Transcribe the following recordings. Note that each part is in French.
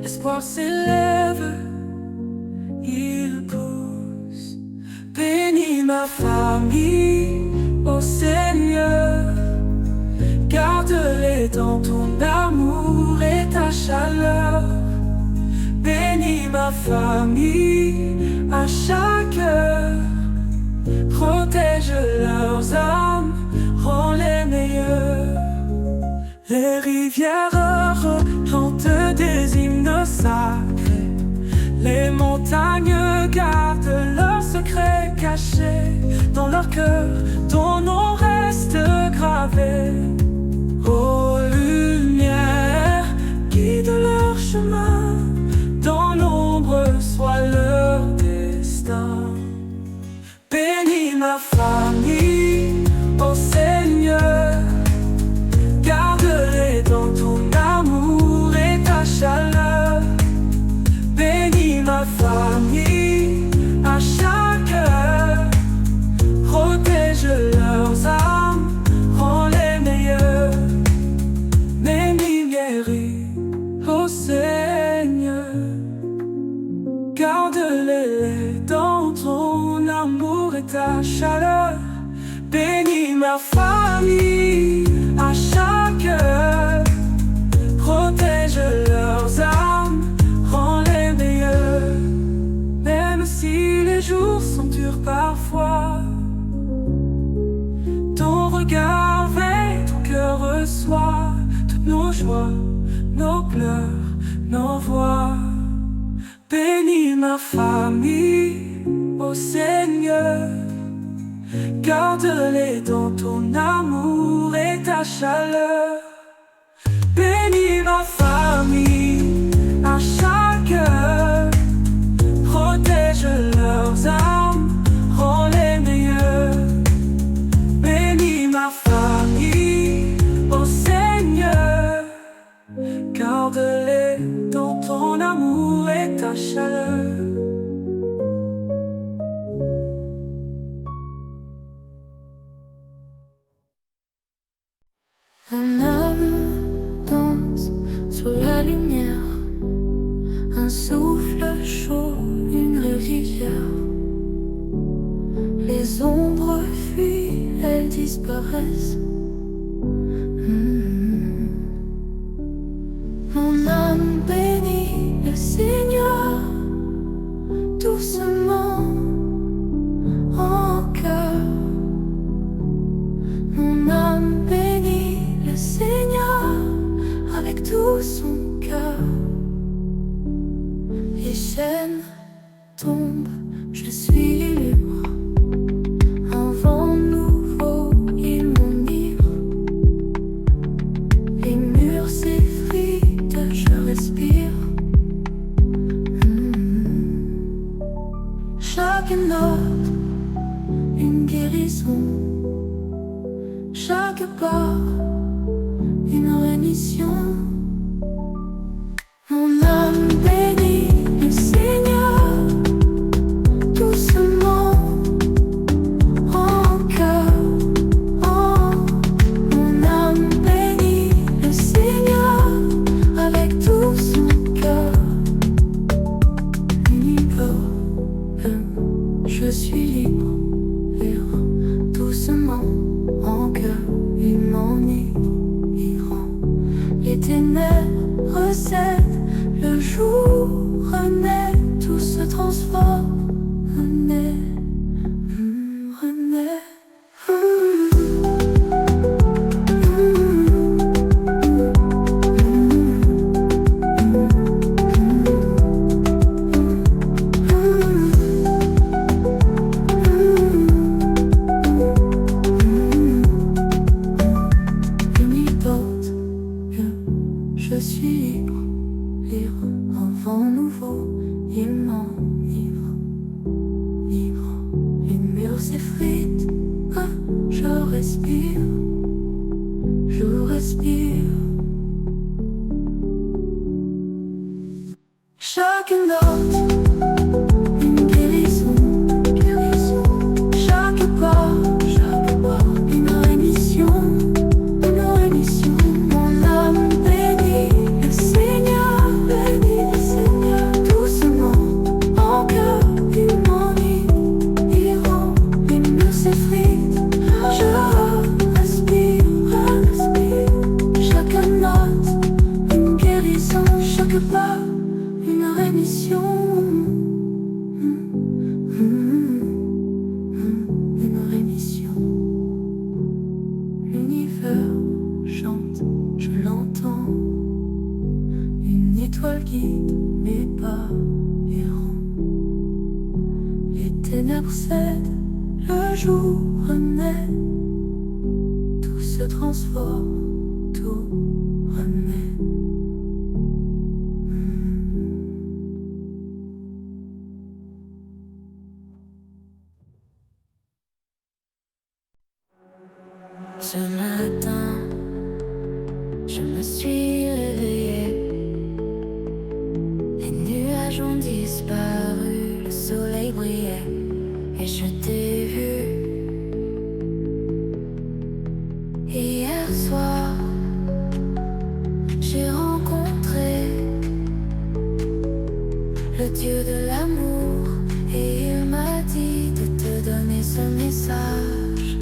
l'espoir s'élève, il pousse. Bénis ma famille, ô Seigneur, garde-les dans ton amour et ta chaleur. Bénis ma famille à chaque heure, protège leurs âmes, rends-les meilleurs. Les rivières chantent des hymnes sacrés, les montagnes gardent leurs secrets cachés. Dans leur cœur, ton nom reste gravé. Ô lumière, guide leur chemin, dans l'ombre soit leur destin. Bénis ma famille, ô Seigneur, garde-les dans ton amour et ta chaleur. Bénis ma famille à chaque heure, protège leurs âmes, rends-les meilleurs. Mes guéris, ô Seigneur, garde-les dans ton amour et ta chaleur. Bénis ma famille à chaque heure, protège leurs âmes, rends-les meilleurs. Même si les jours sont durs parfois, ton regard veille, ton cœur reçoit toutes nos joies, nos pleurs, nos voix. Bénis ma famille, ô Seigneur, garde-les dans ton amour et ta chaleur. Bénis ma famille à chaque heure, protège leurs âmes, rends-les meilleurs. Bénis ma famille, ô Seigneur, garde-les dans ton amour et ta chaleur. Un homme danse sous la lumière, un souffle chaud, une rivière. Les ombres fuient, elles disparaissent. Mon âme bénit le Seigneur, doucement en cœur. Mon âme bénit le Seigneur avec tout son cœur. Les chaînes tombent, je suis libre. Un vent nouveau, il m'enivre. Les murs s'effritent, je respire. Chaque note, une guérison. Chaque pas, une rémission. Mon âme bénit le Seigneur, doucement en cœur. Oh, mon âme bénit le Seigneur avec tout son cœur. Libre, je suis libre, doucement en cœur, il m'enivre. Les ténèbres cèdent, le jour renaît, tout se transforme, renaît, renaît. Je suis libre, libre, un vent nouveau, il m'enivre, ivre. Les murs s'effritent, ah, je respire, je respire. Chaque note, une guérison, guérison. Chaque pas, une rémission, une rémission. Mon âme bénit le Seigneur, bénit pas une rémission. Une rémission. L'univers chante, je l'entends. Une étoile guide mes pas errants. Les ténèbres cèdent, le jour renaît. Tout se transforme, tout renaît. Ce matin, je me suis réveillée. Les nuages ont disparu, le soleil brillait et je t'ai vu. Hier soir, j'ai rencontré le Dieu de l'amour et il m'a dit de te donner ce message.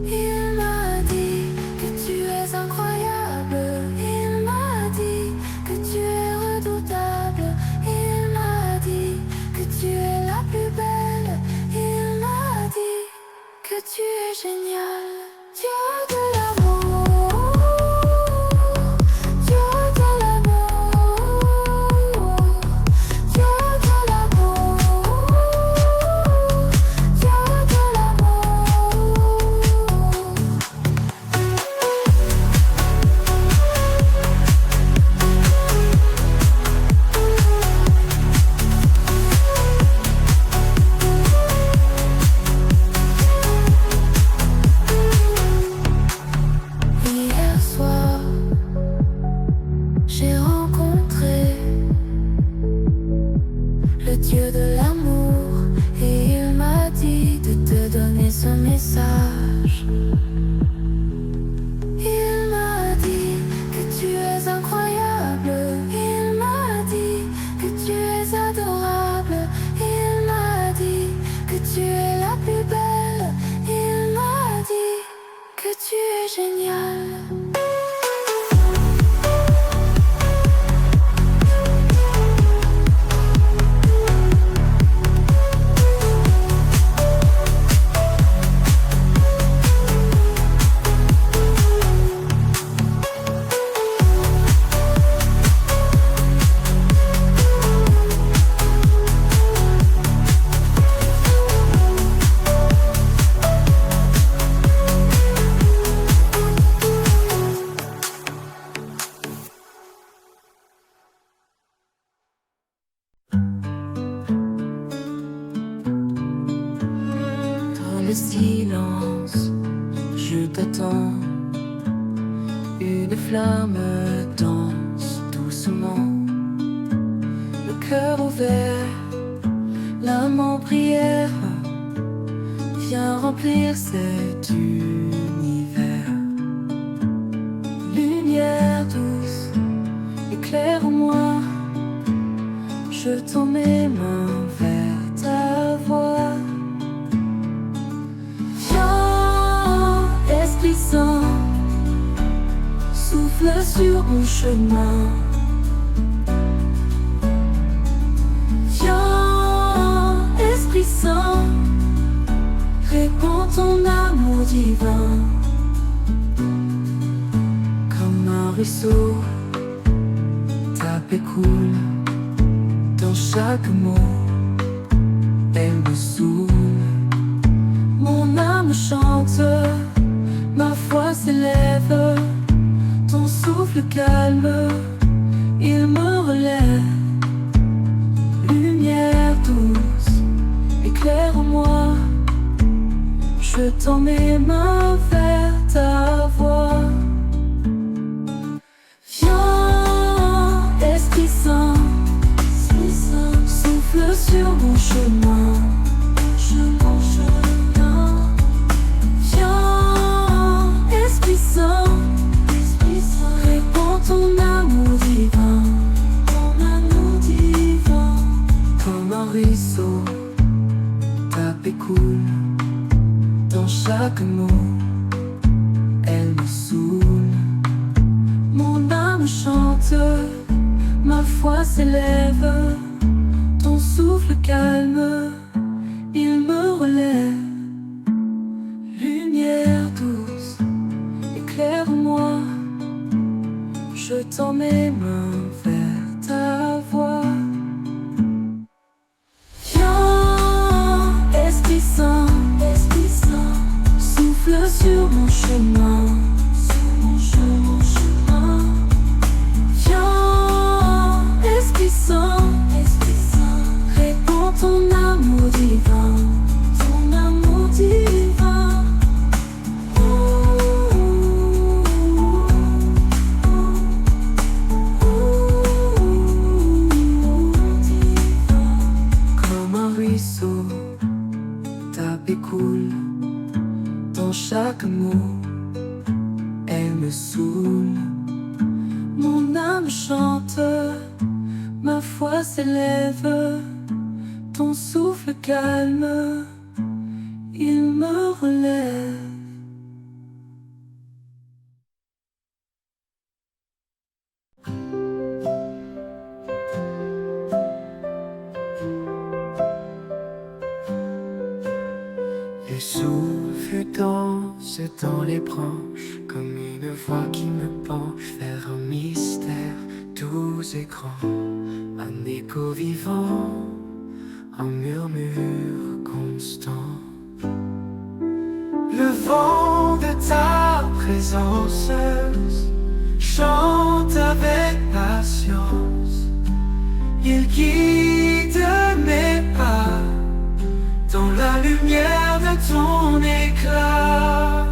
Il m'a dit que tu es incroyable. Il m'a dit que tu es redoutable. Il m'a dit que tu es la plus belle. Il m'a dit que tu es génial. Dieu de l'amour, Dieu de l'amour, Dieu de l'amour, Dieu de l'amour. Hier soir, j'ai rencontré le Dieu de l'amour et il m'a dit de te donner ce message. Il m'a dit que tu es incroyable. Il m'a dit que tu es adorable. Il m'a dit que tu es la plus belle. Il m'a dit que tu es génial. Dans le silence, je t'attends. Une flamme danse doucement. Le cœur ouvert, l'âme en prière. Viens remplir cet univers. Lumière douce, éclaire-moi. Je tends mes mains vers ta voix. Viens, Esprit Saint, souffle sur mon chemin. Viens, Esprit Saint, répands ton amour divin. Comme un ruisseau, ta paix coule. Dans chaque mot, elle me saoule. Mon âme chante, ma foi s'élève. Ton souffle calme, il me relève. Lumière douce, éclaire-moi. Je tends mes mains vers ta voix. Viens, Esprit Saint, souffle sur mon chemin. Viens, Esprit Saint, répands ton amour divin. Comme un ruisseau, ta paix coule. Dans chaque mot, elle me saoule. Mon âme chante. ma foi s'élève. Ton souffle calme, il me relève. Lumière douce, éclaire-moi. Je tends mes mains vers ta voix. Viens, Esprit Saint, souffle sur mon chemin. Viens, Esprit Saint, répands ton amour divin, ton amour divin. Comme un ruisseau, ta paix coule dans chaque mot, elle me saoule. Mon âme chante, ma foi s'élève. Ton souffle calme, il me relève. Le souffle danse dans les branches, comme une voix qui me penche vers un mystère doux et grand, un écho vivant, un murmure constant. Le vent de ta présence chante avec patience, il guide mes pas dans la lumière de ton éclat.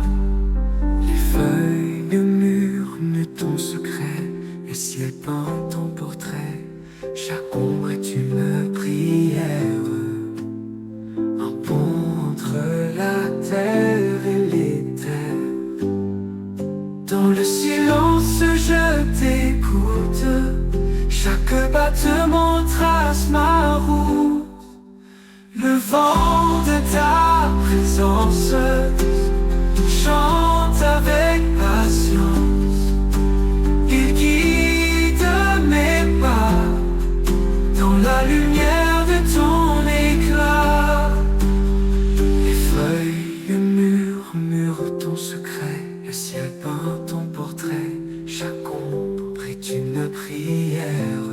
Les feuilles murmurent ton secret, le ciel peint ton portrait, chaque ombre est une prière, un pont entre la terre et les terres. Dans le silence je t'écoute, chaque battement trace ma route. Le vent de ta présence chante avec patience, il guide mes pas dans la lumière de ton éclat. Les feuilles murmurent ton secret, le ciel peint ton portrait, chaque ombre est une prière,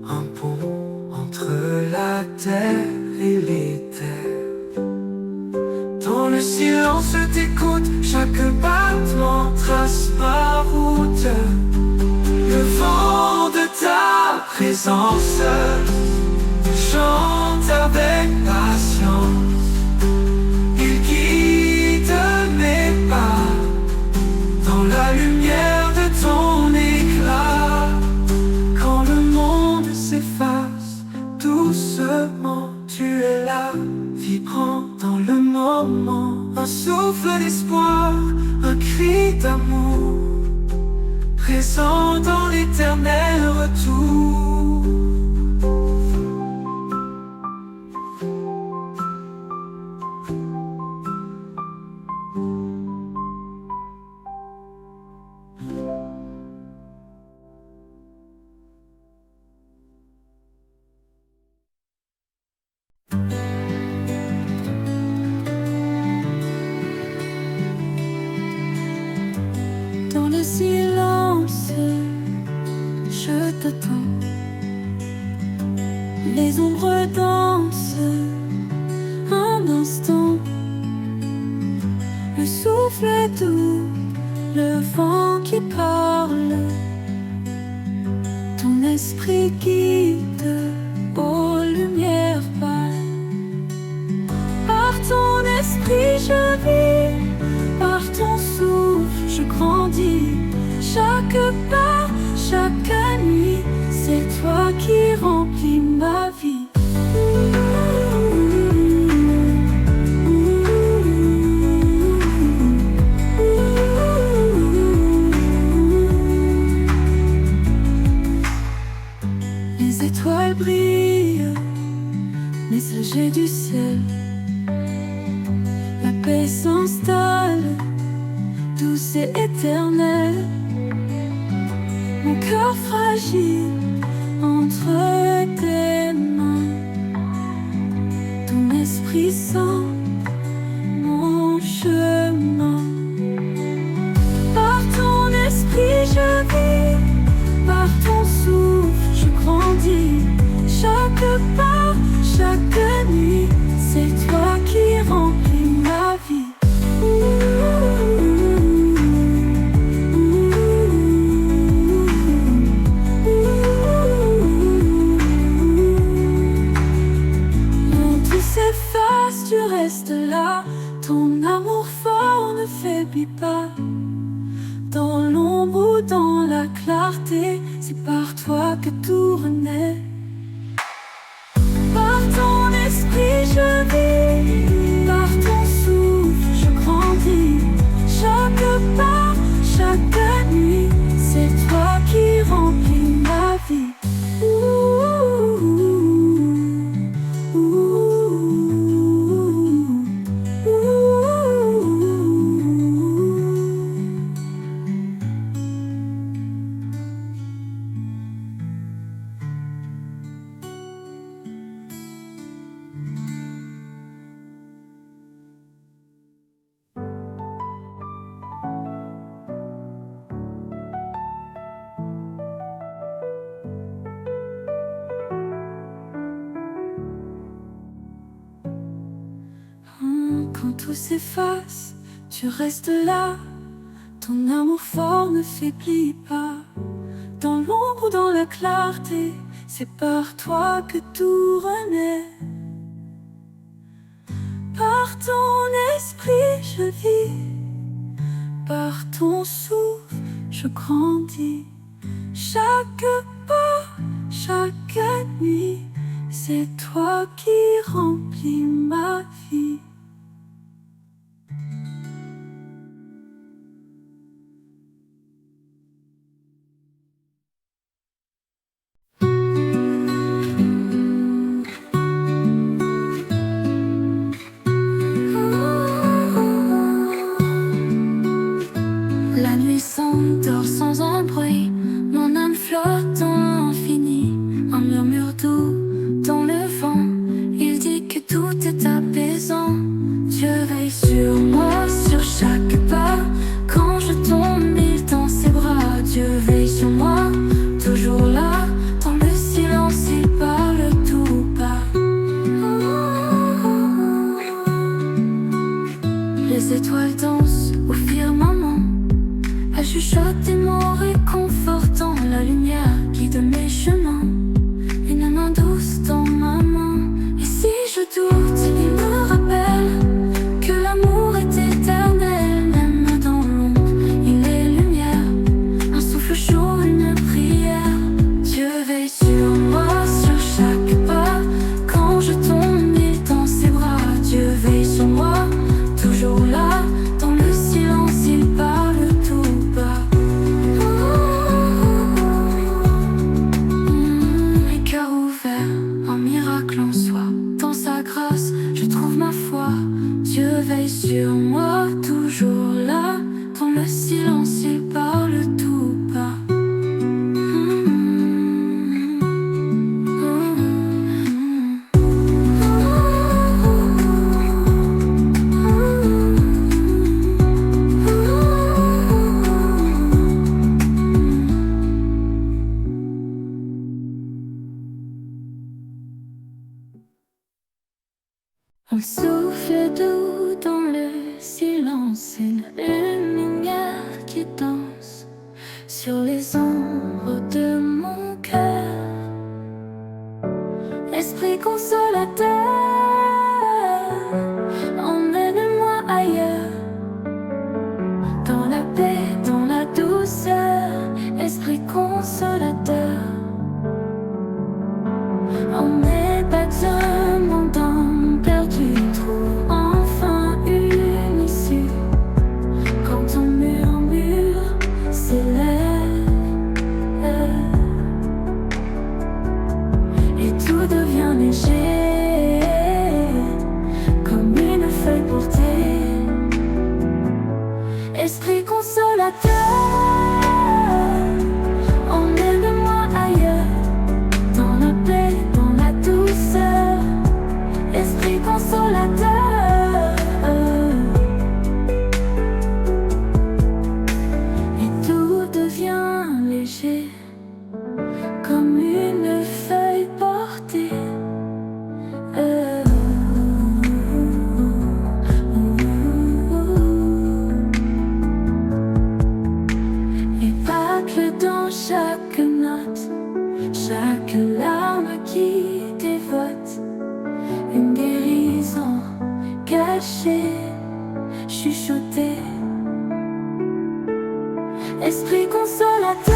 un pont entre la terre et les terres. Dans le silence t'écoute, chaque battement trace ma route. Le vent de ta présence chante avec patience, il guide mes pas dans la lumière de ton éclat. Quand le monde s'efface doucement, tu es là, vibrant dans le moment, un souffle d'espoir, un cri d'amour, présent dans l'éternel retour. Dans le silence, je t'attends. Les ombres dansent un instant. Le souffle est doux, le vent qui parle. Ton esprit guide aux lumières pâles. Par ton esprit je vis, par ton souffle je grandis. Chaque pas, chaque nuit, c'est toi qui remplis ma vie. Les étoiles brillent, messagers du ciel. La paix s'installe, douce et éternelle. mon cœur fragile entre tes mains. Ton esprit sent mon chemin. Par ton esprit je vis, par ton souffle je grandis. Chaque pas, chaque nuit, c'est toi qui remplis ma vie. Tu restes là, ton amour fort ne faiblit pas. Dans l'ombre ou dans la clarté, c'est par toi que tout renaît. Par ton esprit je vis, par ton souffle je grandis. Chaque pas, chaque nuit, c'est toi qui remplis ma vie. Quand tout s'efface, tu restes là. Ton amour fort ne faiblit pas. Dans l'ombre ou dans la clarté, c'est par toi que tout renaît. Par ton esprit je vis, par ton souffle je grandis. Chaque pas, chaque nuit, c'est toi qui remplis ma vie. La nuit s'endort sans un bruit, mon âme flotte dans l'infini. Un murmure doux dans le vent, il dit que tout est apaisant. Dieu veille sur moi, sur chaque pas. Quand je tombe, il tend ses bras. Dieu veille sur moi, toujours là. Dans le silence, il parle tout bas. Les étoiles dansent au firmament. Elle chuchote des mots réconfortants. La lumière guide mes chemins. Une main douce dans ma main. Et si je doute, il me rappelle que l'amour est éternel. Même dans l'ombre, il est lumière. Un souffle chaud, une prière. Dieu veille sur moi, sur chaque pas. Quand je tombe, il tend ses bras. Dieu veille sur moi, toujours là. Dans le silence, il parle tout bas. Les cœurs ouverts, un miracle en soi. Dans sa grâce, je trouve ma foi. Dieu veille sur moi, toujours là. Dans le silence, il parle tout bas. Un souffle doux dans le silence, une lumière qui danse sur les ombres de mon cœur. Esprit consolateur, emmène-moi ailleurs. Dans la paix, dans la douceur, esprit consolateur. En mes battements d'âme perdus, trouve enfin une issue. Quand ton murmure s'élève et tout devient léger. qui dévote, une guérison cachée, chuchotée. Esprit consolateur,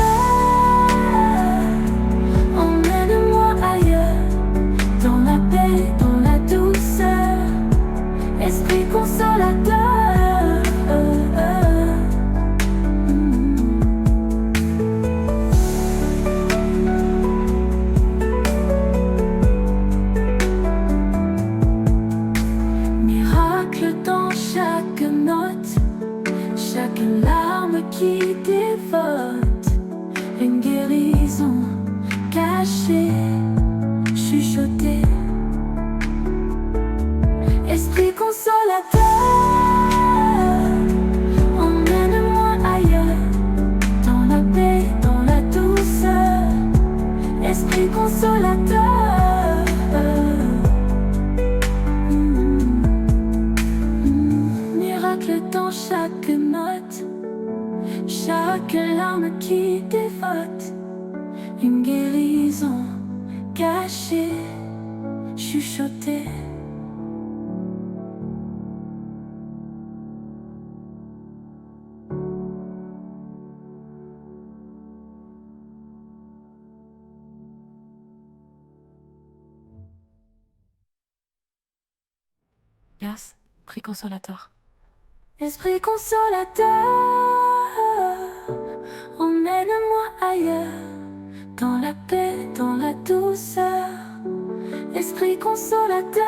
emmène-moi ailleurs, dans la paix, dans la douceur. Esprit consolateur, miracle dans chaque note, chaque larme qui dévote, une guérison cachée, chuchotée. Esprit consolateur, emmène-moi ailleurs, dans la paix, dans la douceur. Esprit consolateur, miracle dans chaque note, chaque larme qui dévote, une guérison cachée, chuchotée. Yes, Esprit consolateur. Esprit consolateur, emmène-moi ailleurs, dans la paix, dans la douceur. Esprit consolateur,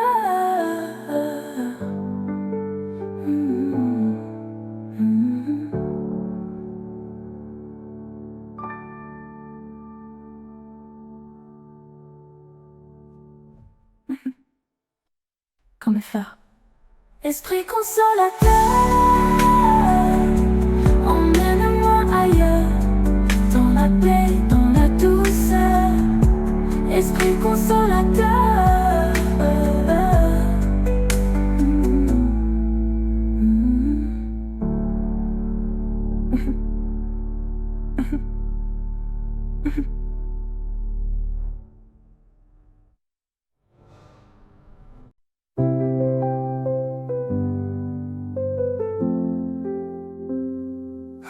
Comme faire. Esprit consolateur, emmène-moi ailleurs, dans la paix, dans la douceur. Esprit consolateur,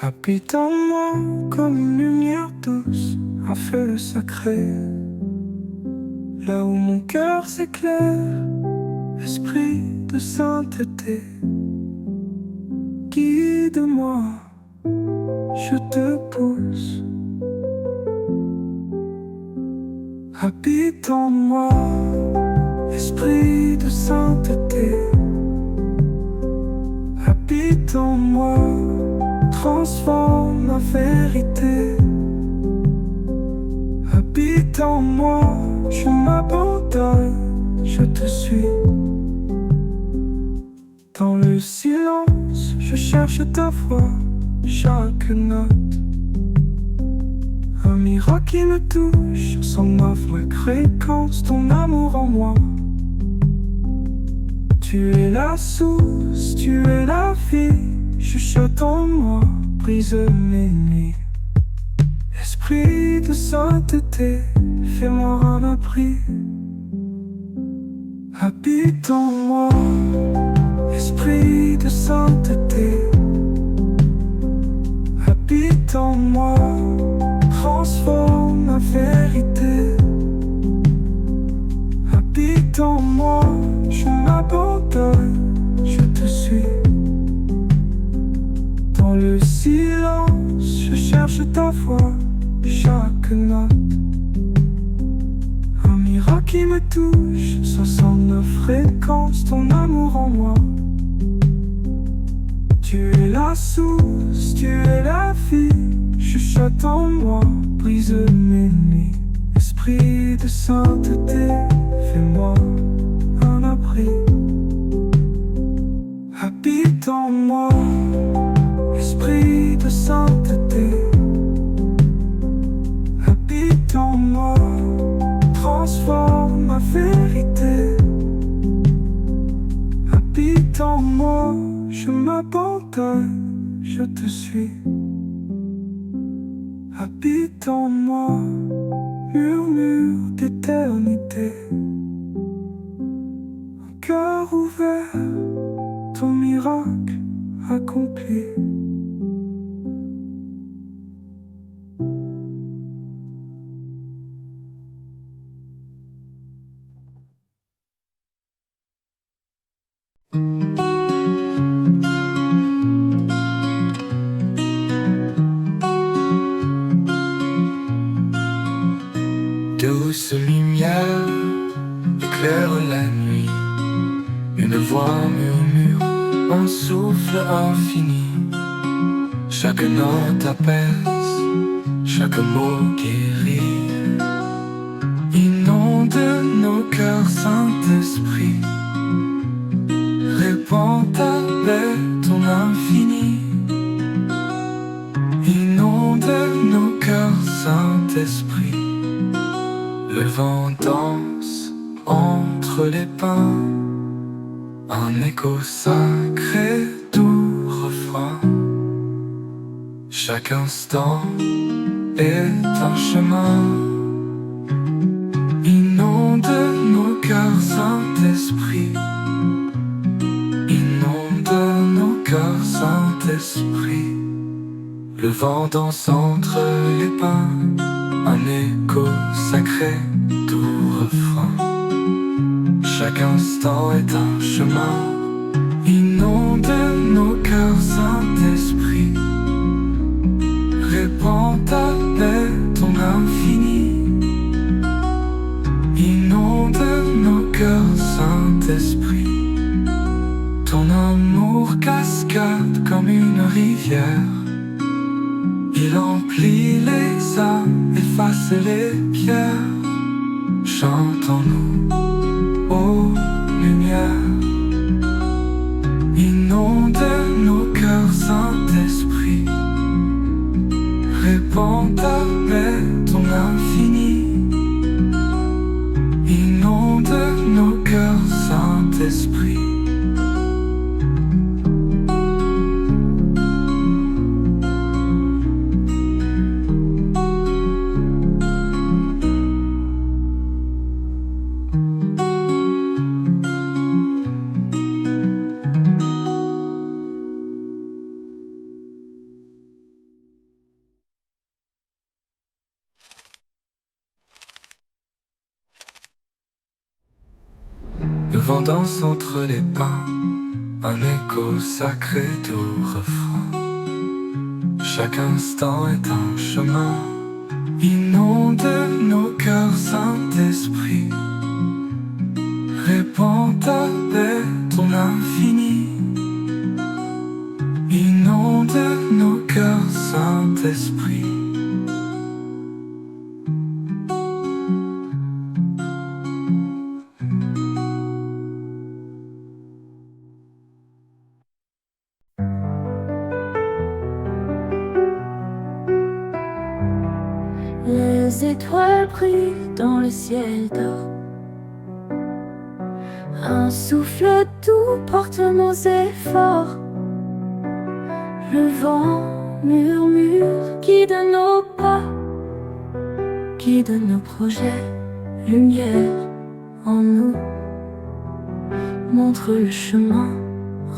Habite en moi comme une lumière douce, un feu sacré. Là où mon cœur s'éclaire, esprit de sainteté, guide-moi, je te pousse. Habite en moi, esprit de sainteté. Habite en moi, transforme ma vérité. Habite en moi, je m'abandonne, je te suis. Dans le silence, je cherche ta voix, chaque note. Un miracle qui me touche, sans ma fréquence, ton amour en moi. Tu es la source, tu es la vie, chuchote en moi, brise mes nuits. Esprit de sainteté, fais-moi un abri. Habite en moi, esprit de sainteté. Habite en moi, transforme ma vérité. Habite en moi, je m'abandonne, je te suis. Dans le silence, je cherche ta voix, chaque note. Un miracle qui me touche, 69 fréquences, ton amour en moi. Tu es la source, tu es la vie, chuchote en moi, brise mes nuits. Esprit de sainteté, fais-moi un abri. Habite en moi, esprit de sainteté. Habite en moi, transforme ma vérité. Habite en moi, je m'abandonne, je te suis. Habite en moi, murmure d'éternité. Un cœur ouvert, ton miracle accompli. Douce lumière éclaire la nuit. Une voix murmure un souffle infini. Chaque note apaise, chaque mot guérit. Inonde nos cœurs, Saint-Esprit. Répands ta paix, ton infini. Inonde nos cœurs, Saint-Esprit. Le vent danse entre les pins, un écho sacré, doux refrain. Chaque instant est un chemin. Inonde nos cœurs, Saint-Esprit. Inonde nos cœurs, Saint-Esprit. Le vent danse entre les pins, un écho sacré, doux refrain. Chaque instant est un chemin. Inonde nos cœurs, Saint-Esprit. Répands ta paix, ton infini. Inonde nos cœurs, Saint-Esprit. Ton amour cascade comme une rivière. Il emplit les âmes, efface les pierres. Chantons-nous, ô lumière. Inonde nos cœurs, Saint-Esprit. Répands ta paix, ton infini. Inonde nos cœurs, Saint-Esprit. Le vent danse entre les pins, un écho sacré, doux refrain. Chaque instant est un chemin. Inonde nos cœurs, Saint-Esprit. Répands ta paix, ton infini. Inonde nos cœurs, Saint-Esprit. Les étoiles brillent dans le ciel d'or. Un souffle doux porte nos efforts. Le vent murmure, guide nos pas, guide nos projets, lumière en nous. Montre le chemin,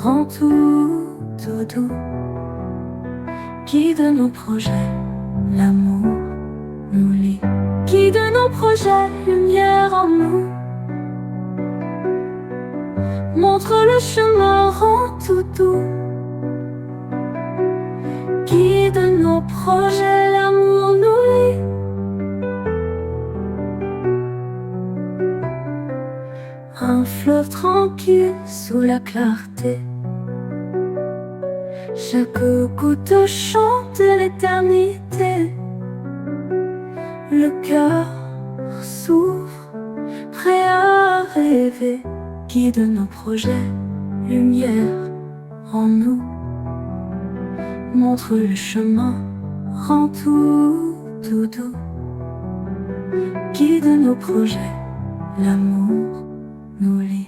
rend tout doux. Guide nos projets, l'amour nous lie. Guide nos projets, lumière en nous. Montre le chemin, rend tout doux. Guide nos projets, l'amour nous lie. Un fleuve tranquille sous la clarté. Chaque goutte chante l'éternité. Le cœur s'ouvre, prêt à rêver. Guide nos projets, lumière en nous. Montre le chemin, rend tout doux. Guide nos projets, l'amour nous lie.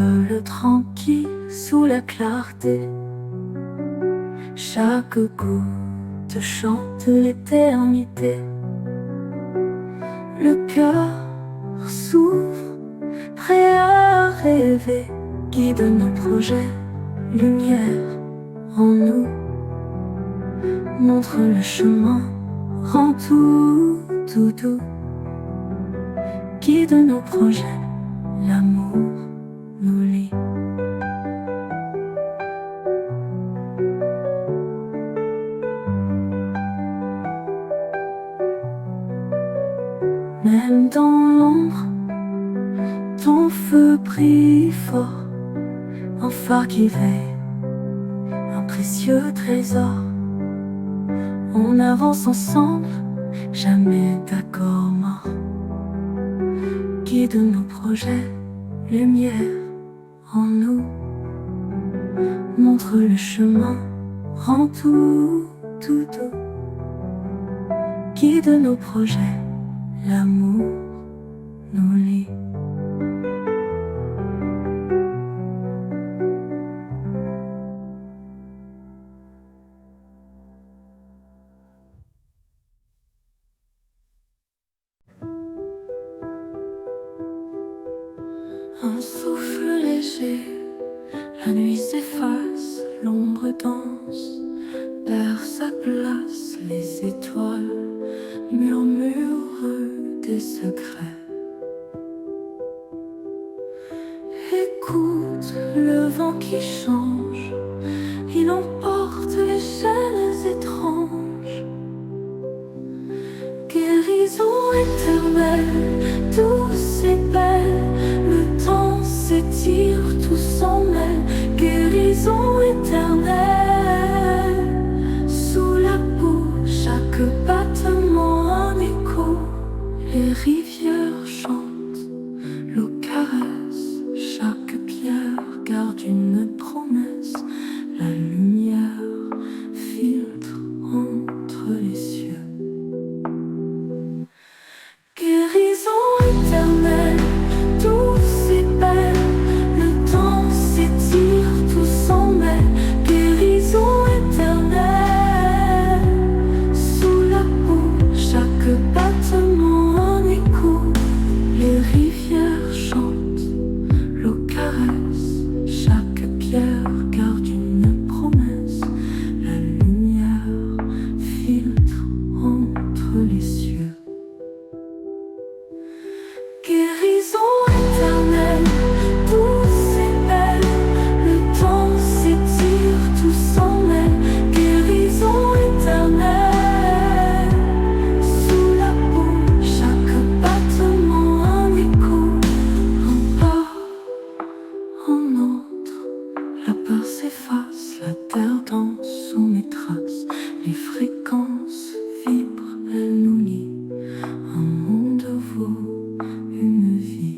Seul tranquille sous la clarté, chaque goutte chante l'éternité. Le cœur s'ouvre, prêt à rêver, guide nos projets, lumière en nous, montre le chemin, rend tout doux, guide nos projets, l'amour nous lie. Même dans l'ombre, ton feu brille fort, un phare qui veille, un précieux trésor. On avance ensemble, jamais d'accord mort. Guide nos projets, lumière en nous, montre le chemin, rend tout doux, guide nos projets, l'amour nous lie. Un souffle léger, la nuit s'efface, l'ombre danse, perd sa place, les étoiles murmurent des secrets. Écoute le vent qui change, il emporte les chaînes étranges. Guérison éternelle, douce et belle, le temps s'étire, tout s'en mêle. Guérison éternelle, sous la peau, chaque battement un écho. Les rivières chantent, l'eau caresse, chaque pierre garde une promesse. La lumière filtre entre les cieux. Guérison éternelle, douce et belle, le temps s'étire, tout s'en mêle. Guérison éternelle, sous la peau, chaque battement un écho. Les rivières chantent, l'eau caresse, chaque pierre garde une promesse. La lumière filtre entre les cieux. Guérison éternelle, douce et belle, le temps s'étire, tout s'en mêle. Guérison éternelle, sous la peau, chaque battement un écho. Un pas, un autre, la peur s'efface, la terre danse sous mes traces. Les fréquences vibrent, elles nous lient. Un monde vaut une vie.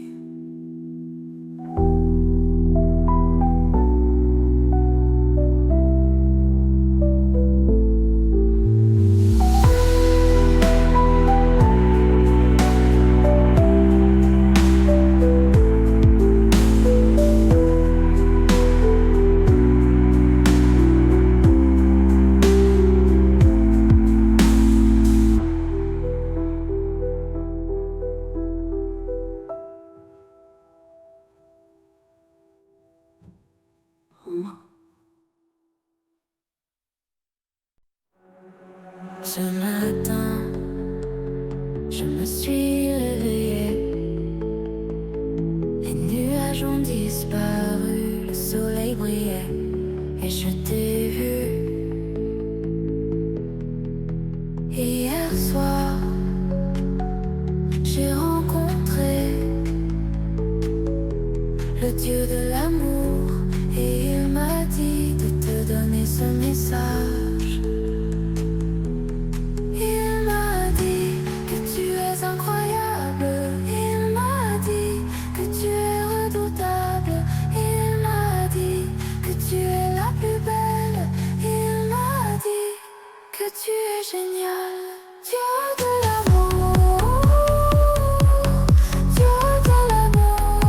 Ce matin, je me suis réveillée. Les nuages ont disparu, le soleil brillait et je t'ai vu. Hier soir, j'ai rencontré le Dieu de l'amour et il m'a dit de te donner ce message. Il m'a dit que tu es incroyable. Il m'a dit que tu es redoutable. Il m'a dit que tu es la plus belle. Il m'a dit que tu es génial. Dieu de l'amour, Dieu de l'amour,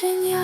génial.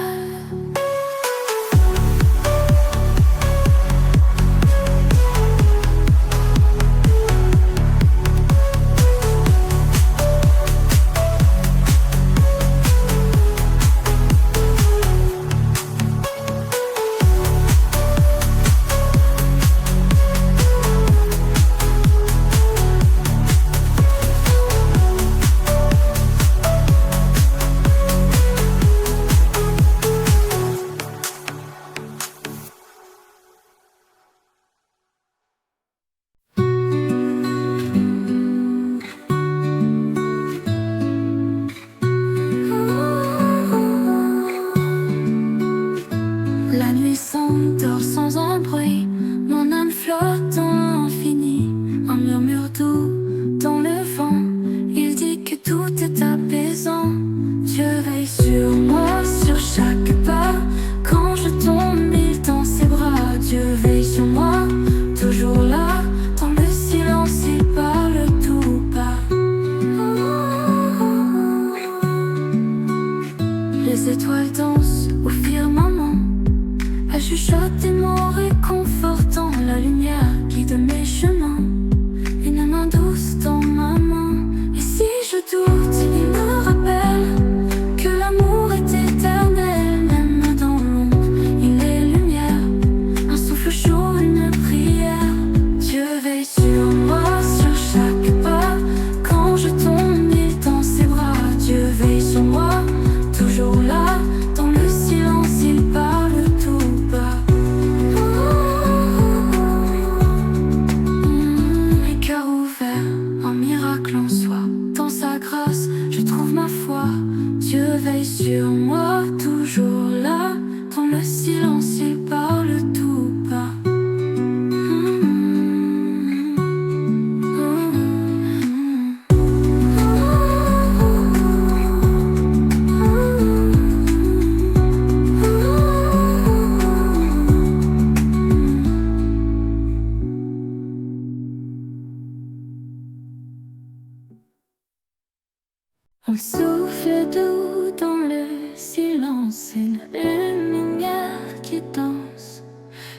La nuit s'endort sans un bruit, mon âme flotte dans l'infini. Un murmure doux dans le vent, il dit que tout est apaisant. Dieu veille sur moi, sur chaque pas. Quand je tombe, il tend ses bras. Dieu veille sur moi, toujours là. Dans le silence, il parle tout bas. Les étoiles dansent au firmament, elle chuchote des mots réconfortants. La lumière guide mes chemins, une main douce dans ma main. Et si je doute, il me rappelle que l'amour est éternel. Même dans l'ombre, il est lumière, un souffle chaud, une prière. Dieu veille sur moi, sur chaque pas. Quand je tombe, il tend ses bras. Dieu veille sur moi, toujours là. Dans le silence, il parle tout bas. Les cœurs ouverts, un miracle en soi. Dans sa grâce, je trouve ma foi. Dieu veille sur moi, toujours là. Dans le silence, il parle tout bas. Un souffle doux dans le silence, une lumière qui danse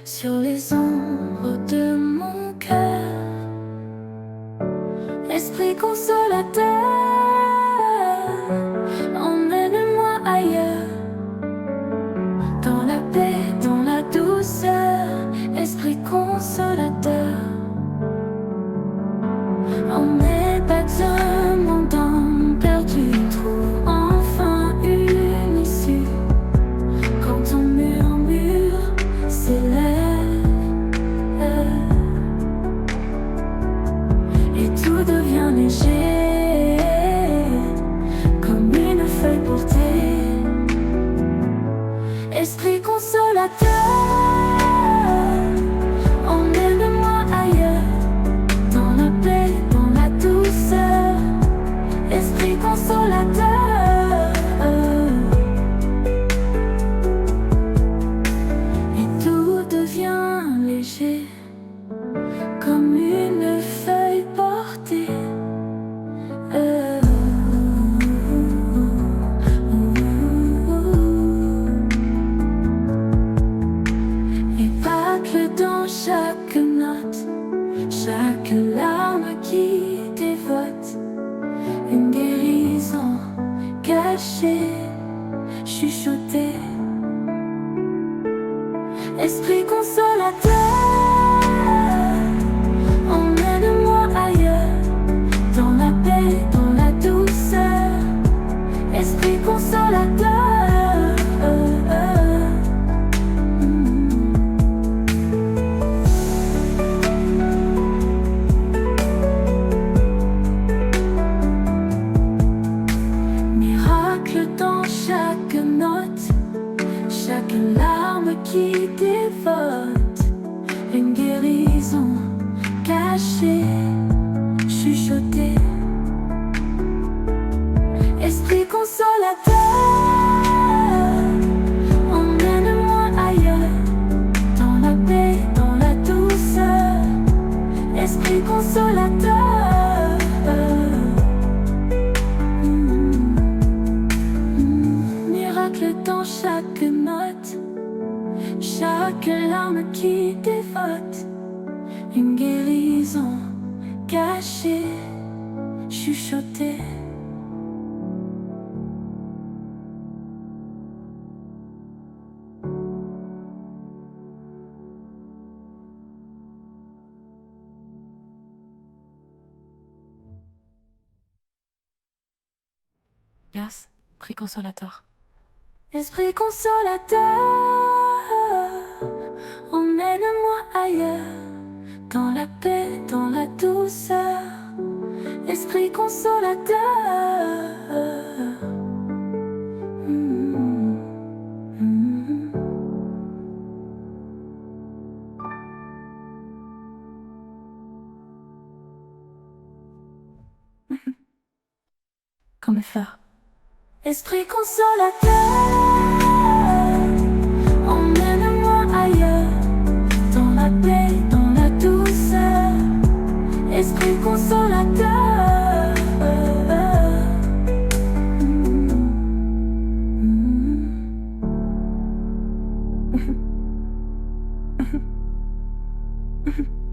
sur les ombres de mon cœur. Esprit consolateur, emmène-moi ailleurs, dans la paix, dans la douceur. Esprit consolateur, en mes battements d'âme perdu, trouve enfin une issue. Quand ton murmure s'élève et tout devient léger, comme une feuille portée. Esprit consolateur, emmène-moi ailleurs, dans la paix, dans la douceur. Esprit consolateur, et tout devient léger, comme une feuille portée. Et battle dans chaque note, chaque larme qui dévote. Une guérison cachée, chuchotée. Esprit consolateur, emmène-moi ailleurs, dans la paix, dans la douceur. Esprit consolateur, miracle dans chaque note, chaque larme qui dévote. Une guérison cachée, chuchotée. Esprit consolateur, emmène-moi ailleurs, dans la paix, dans la douceur. Esprit consolateur, miracle dans larme qui dévote, une guérison cachée, chuchotée. Gas, prix consolateur. Esprit consolateur, emmène-moi ailleurs, dans la paix, dans la douceur. Esprit consolateur, mm, mm. Comme faire. Esprit consolateur, emmène-moi ailleurs, dans la paix, dans la douceur. Esprit consolateur, mm, mm.